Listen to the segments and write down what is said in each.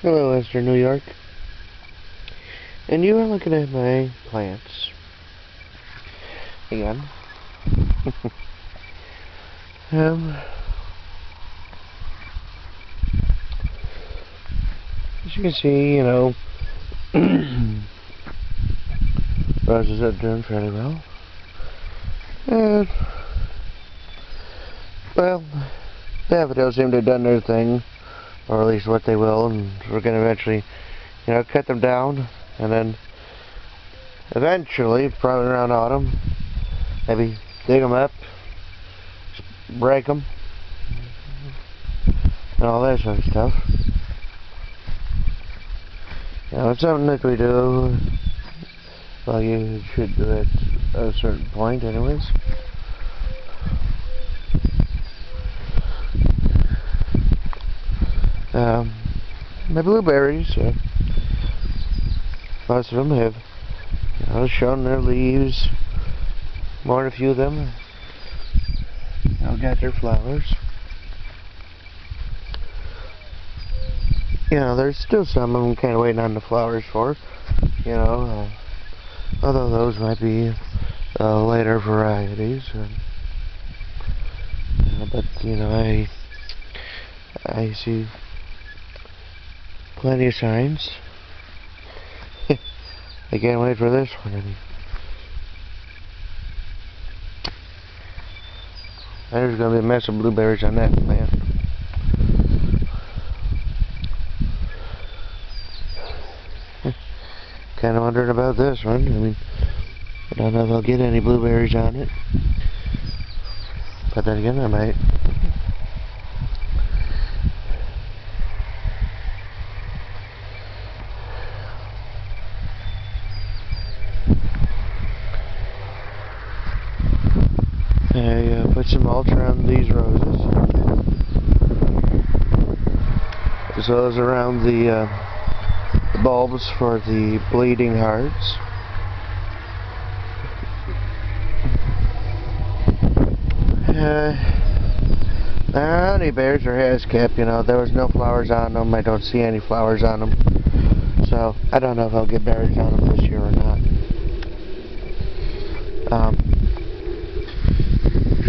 Hello, Western New York. And you are looking at my plants. Again. As you can see, roses are doing fairly well. And, well, daffodils seem to have done their thing, or at least what they will, and we're going to eventually, cut them down, and then eventually, probably around autumn, maybe dig them up, break them, and all that sort of stuff. It's something that we do. Well, you should do it at a certain point, anyways. My blueberries, most of them have, shown their leaves. More than a few of them, got their flowers. There's still some of them kind of waiting on the flowers for, although those might be later varieties. But, I see plenty of signs. I can't wait for this one. There's going to be a mess of blueberries on that plant. Kind of wondering about this one. I don't know if I'll get any blueberries on it. But then again, I might. I put some mulch around these roses, as well as around the bulbs for the bleeding hearts. Honeybears are has-kept, there was no flowers on them. I don't see any flowers on them. So, I don't know if I'll get berries on them this year or not.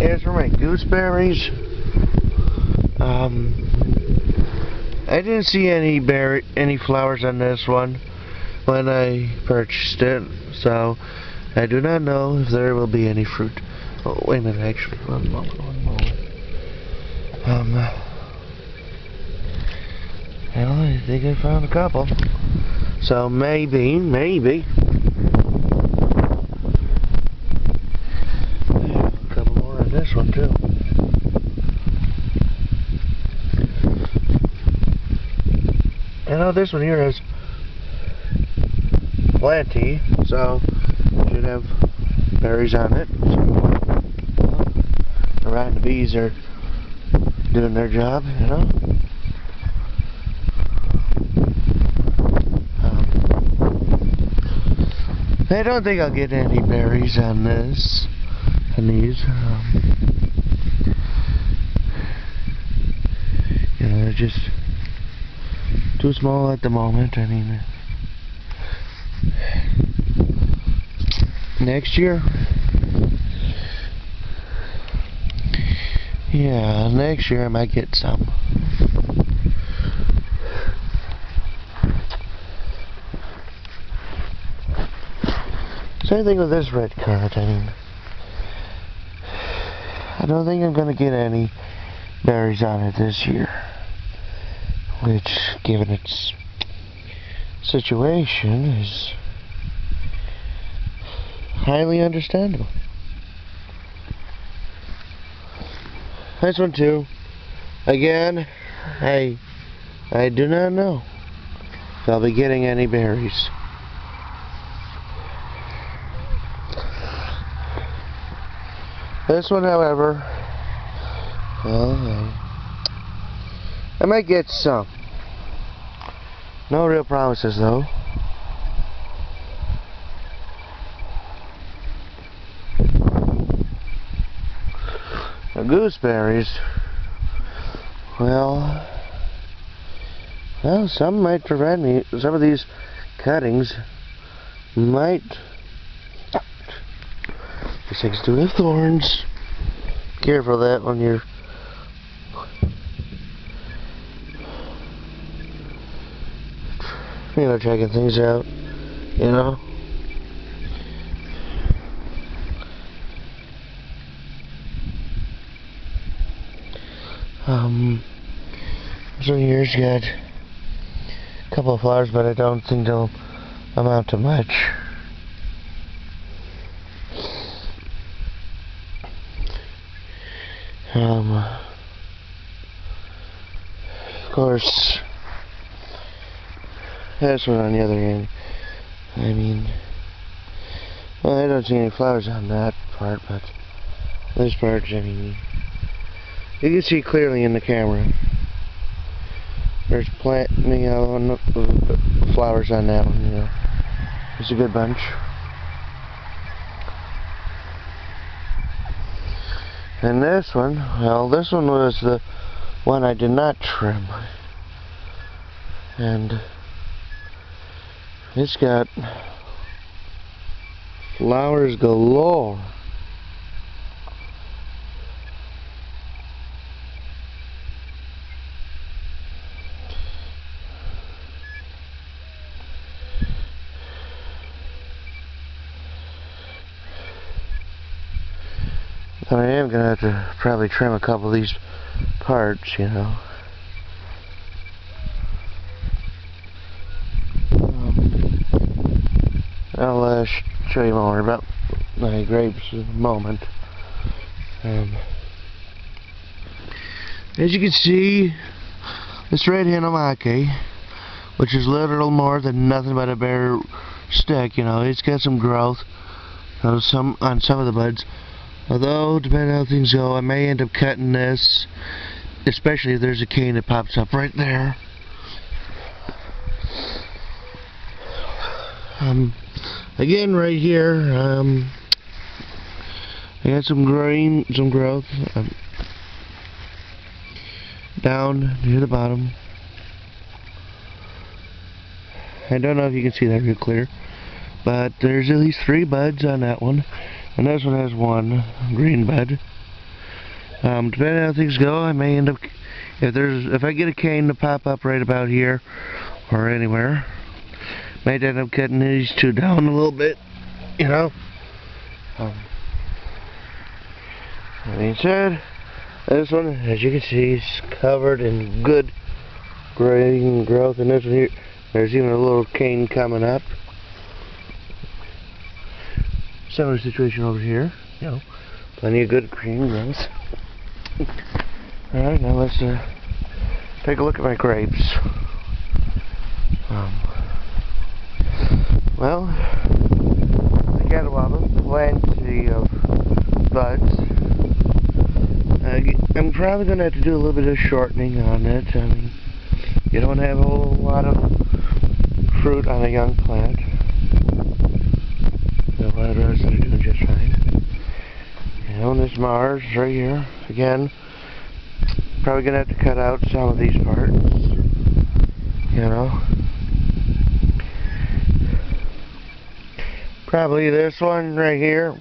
As for my gooseberries, I didn't see any flowers on this one when I purchased it, so I do not know if there will be any fruit. Oh, wait a minute, actually, one moment. Well, I think I found a couple, so maybe. This one too. This one here has plenty, so it should have berries on it. So, around the bees are doing their job, I don't think I'll get any berries on this. And these, they're just too small at the moment. Next year, next year I might get some. Same thing with this red currant. I don't think I'm going to get any berries on it this year, which, given its situation, is highly understandable. This one too. Again, I do not know if I'll be getting any berries. This one, however, well, I might get some. No real promises, though. The gooseberries, well, Well, some might prevent me. Some of these cuttings might. These things do have thorns. Careful of that when you're. Checking things out. This one here's got a couple of flowers, but I don't think they'll amount to much. Of course, this one on the other end. Well, I don't see any flowers on that part, but this part, you can see clearly in the camera. There's plenty of flowers on that one, It's a good bunch. And this one, well, this one was the one I did not trim. And it's got flowers galore. I am going to have to probably trim a couple of these parts, I'll show you more about my grapes in a moment. As you can see, this red Hinnomaki, which is little more than nothing but a bare stick, it's got some growth on some of the buds. Although, depending on how things go, I may end up cutting this, especially if there's a cane that pops up right there. Again, right here, I got some growth down near the bottom. I don't know if you can see that real clear, but there's at least 3 buds on that one. And this one has 1 green bud. Depending on how things go, I may end up, if I get a cane to pop up right about here or anywhere, might end up cutting these 2 down a little bit, That being said, this one, as you can see, is covered in good green growth, and this one here, there's even a little cane coming up. Similar situation over here, plenty of good green growth. Alright, now let's take a look at my grapes. Well, I got plenty of buds. I'm probably going to have to do a little bit of shortening on it. You don't have a whole lot of fruit on a young plant. The wild roses are doing just fine. This Mars right here. Again, probably going to have to cut out some of these parts. Probably this one right here.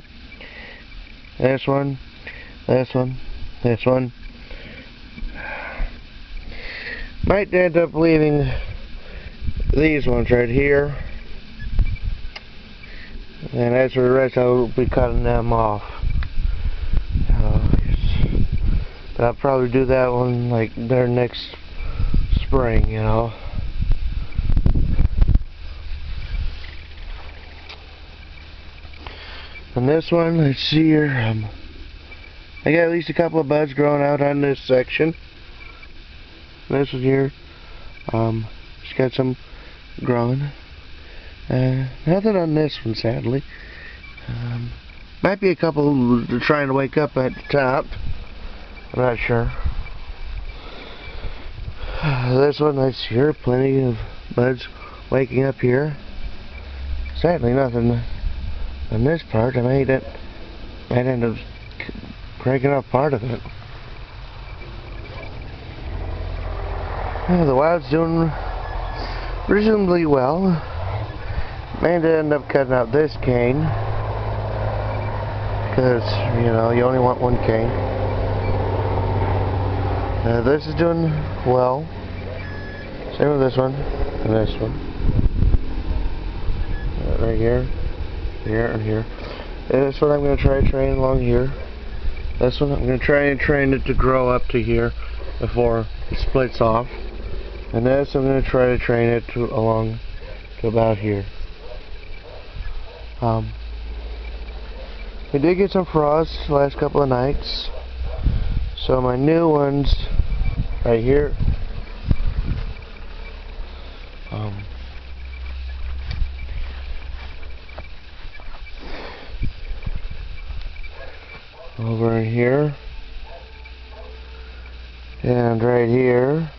This one. Might end up leaving these ones right here. And as for the rest, I'll be cutting them off. But I'll probably do that one like there next spring, And this one, let's see here. I got at least a couple of buds growing out on this section. This one here, just got some growing. Nothing on this one, sadly. Might be a couple trying to wake up at the top. I'm not sure. This one, let's see here, plenty of buds waking up here. Sadly, nothing on this part. I might end up breaking up part of it. The wild's doing reasonably well. May end up cutting out this cane because, you know, you only want one cane. This is doing well. Same with this one and this one. Right here, here, and here. And this one I'm going to try training along here. This one I'm going to try and train it to grow up to here before it splits off. And this I'm going to try to train it along to about here. We did get some frost the last couple of nights, so my new ones right here, over in here, and right here,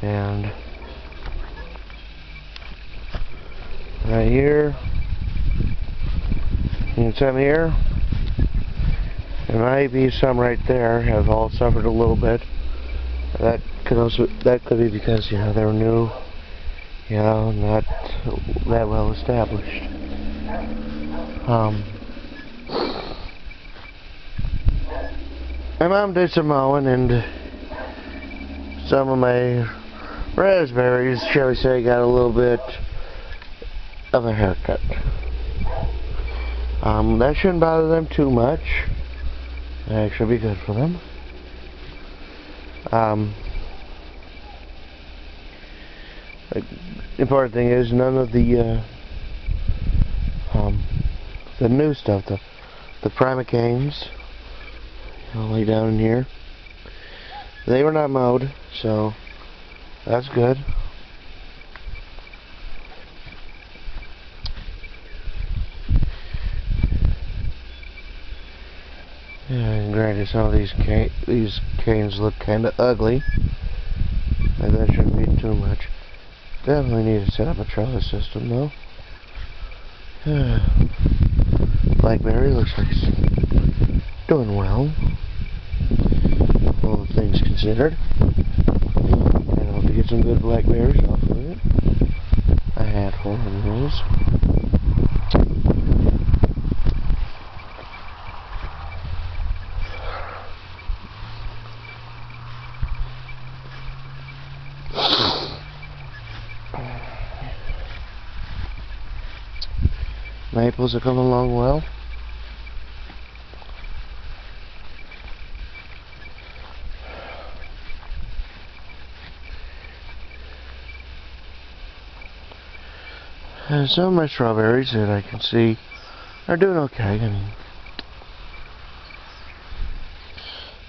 and right here, and some here. There might be some right there have all suffered a little bit. That could be because, you know, they're new, you know, not that well established. My mom did some mowing, and some of my raspberries, shall we say, got a little bit of a haircut. That shouldn't bother them too much. That actually be good for them. The important thing is none of the new stuff, the Primocanes, lay down in here. They were not mowed, so that's good. And granted, some of these canes look kind of ugly. Maybe that shouldn't be too much. Definitely need to set up a trellis system, though. Blackberry looks like it's doing well, all things considered. And I hope to get some good blackberries off of it. I had 4 of those. Maples are coming along well. And some of my strawberries that I can see are doing okay. I mean,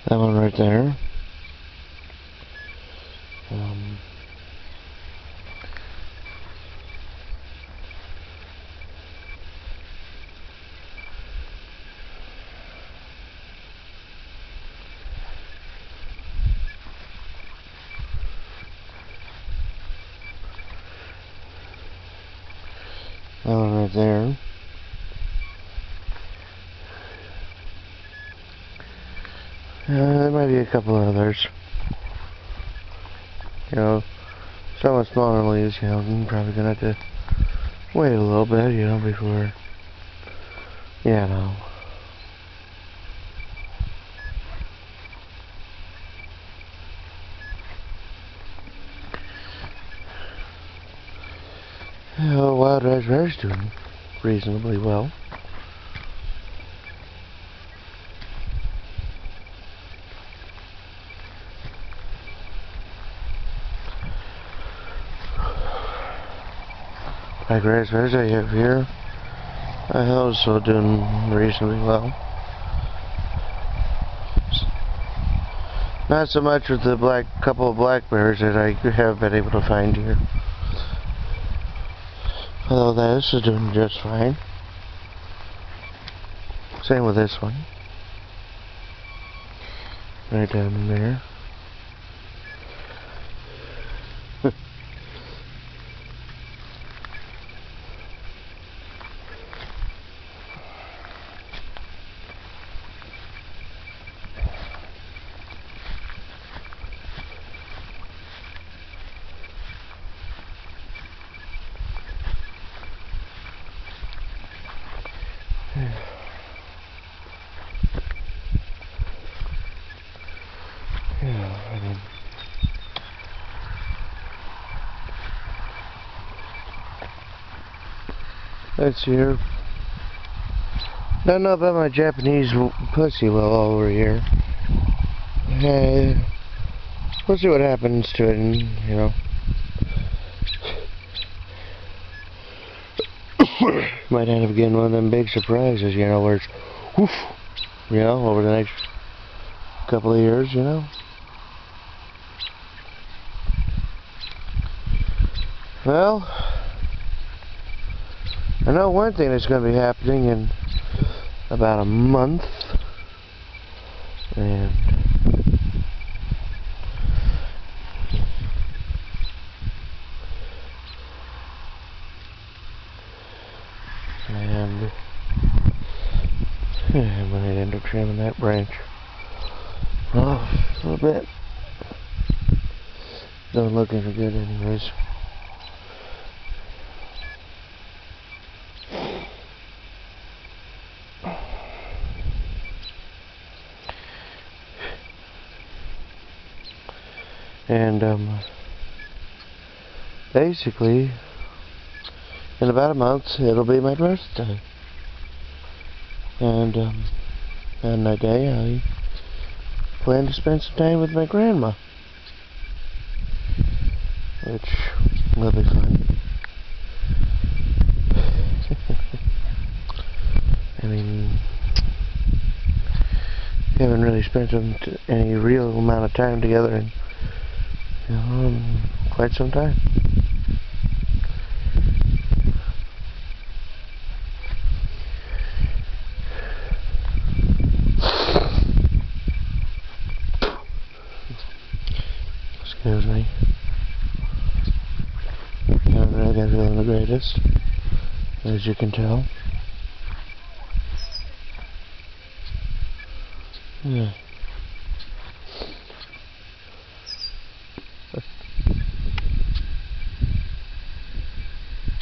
that one right there. That one right there. There might be a couple others. You know, some with smaller leaves, you know, I'm probably gonna have to wait a little bit, you know, before, you know. Wild raspberries doing reasonably well. Black raspberries I have here are also doing reasonably well. Not so much with the couple of blackberries that I have been able to find here. Although this is doing just fine. Same with this one. Right down in there. Yeah, I mean, let's see here. Don't know about my Japanese pussy well over here. We'll see what happens to it, and, you know. Might end up getting one of them big surprises, you know, where it's whoof, you know, over the next couple of years, you know. Well, I know one thing that's going to be happening in about a month, and I'm going to end up trimming that branch off a little bit. Don't look any good anyways. And basically, in about a month, it'll be my birthday. And on that day, I plan to spend some time with my grandma, which will be fun. I mean, we haven't really spent any real amount of time together in, you know, in quite some time. Excuse me. I'm really not feeling the greatest, as you can tell. Yeah.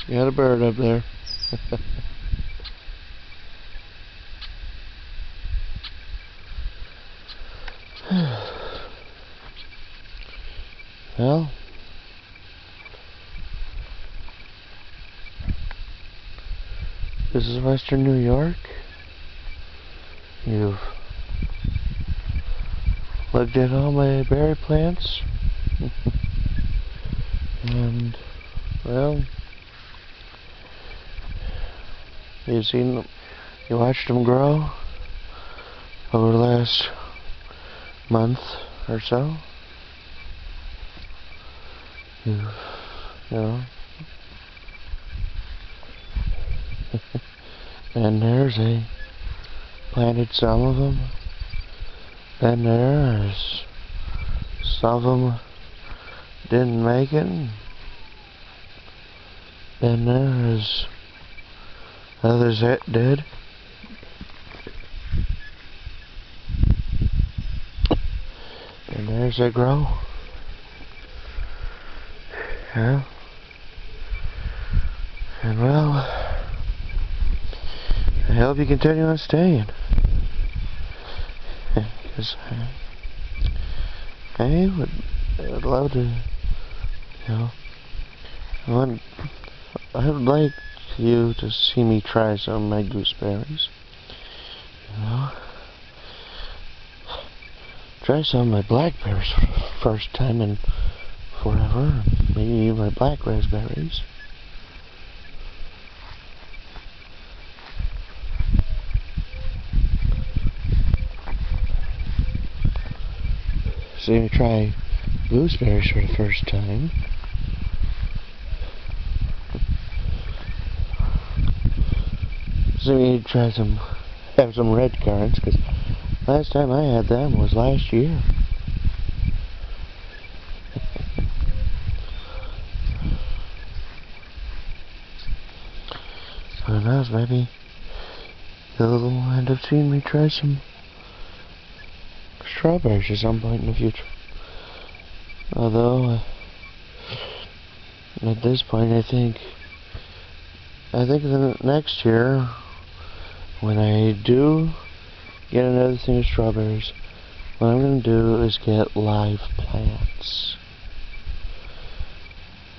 You got a bird up there. Well, this is Western New York. You've looked at all my berry plants. And, well, you've seen them, you watched them grow over the last month or so. You know, and there's planted some of them. Then there's some of them didn't make it. Then there's others that did. And there's they grow. Yeah. And well, I hope you continue on staying. Because I would love to, you know, I would like you to see me try some of my gooseberries. You know, try some of my blackberries for the first time in forever. Maybe my black raspberries. See me try gooseberries for the first time. See me try have some red currants, because last time I had them was last year. Who knows, maybe you'll end up seeing me try some strawberries at some point in the future. Although, at this point, I think the next year, when I do get another thing of strawberries, what I'm going to do is get live plants.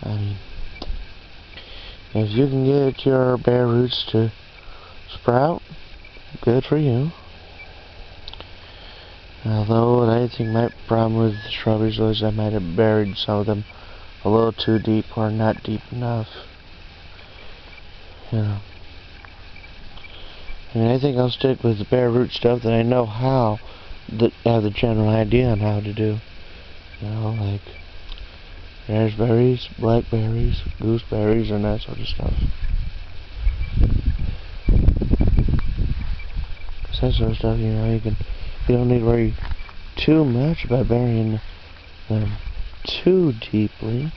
I mean, if you can get your bare roots to sprout, good for you. Although I think my problem with the shrubberies was I might have buried some of them a little too deep or not deep enough. You know. I mean, I think I'll stick with the bare root stuff that I know how, that have the general idea on how to do. You know, like raspberries, blackberries, gooseberries, and that sort of stuff. Cause that sort of stuff, you know, you don't need to worry too much about burying them too deeply,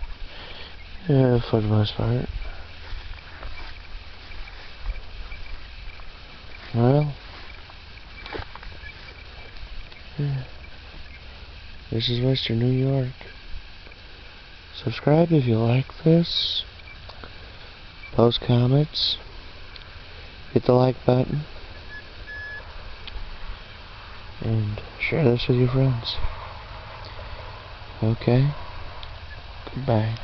for the most part. Well, this is Western New York. Subscribe if you like this. Post comments. Hit the like button. And share this with your friends. Okay? Goodbye.